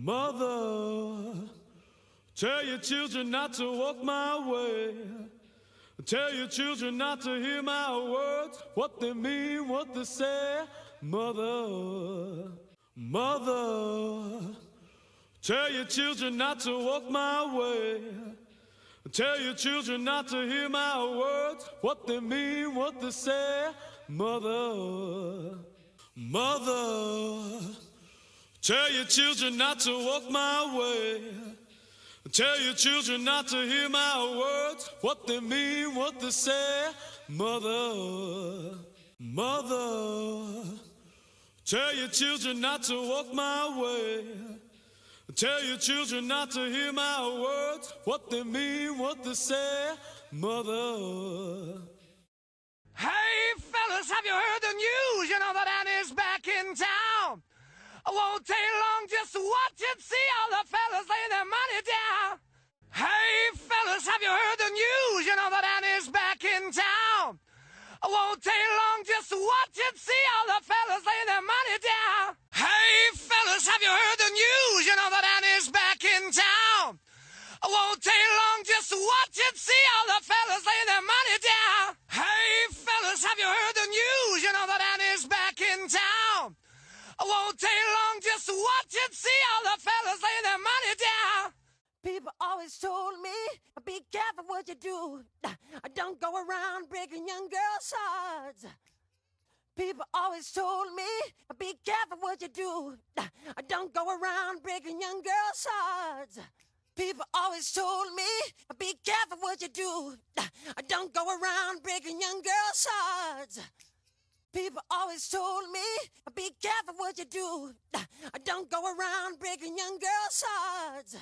Mother, tell your children not to walk my way. Tell your children not to hear my words, what they mean, what they say. Mother, mother, tell your children not to walk my way. Tell your children not to hear my words, what they mean, what they say. Mother, mother, tell your children not to walk my way. Tell your children not to hear my words, what they mean, what they say. Mother, mother, tell your children not to walk my way. Tell your children not to hear my words, what they mean, what they say. Mother. Hey, fellas, have you heard the news? You know that Annie's back in town. I won't take long, just watch and see all the fellas lay their money down. Hey, fellas, have you heard the news? You know that Annie's back in town. I won't take long, just watch and see all the fellas lay their money down. Hey, fellas, have you heard the news? You know that Annie's back in town. I won't take long, just watch and see all the fellas lay their money down. Hey, fellas, have you heard the news? You know that Annie's back in town. I won't take long, just watch and see all the fellas lay their money down. People always told me, be careful what you do. Don't go around breaking young girls' hearts. People always told me, be careful what you do. Don't go around breaking young girls' hearts. People always told me, be careful what you do. Don't go around breaking young girls' hearts. People always told me, be careful what you do. Don't go around breaking young girls' hearts.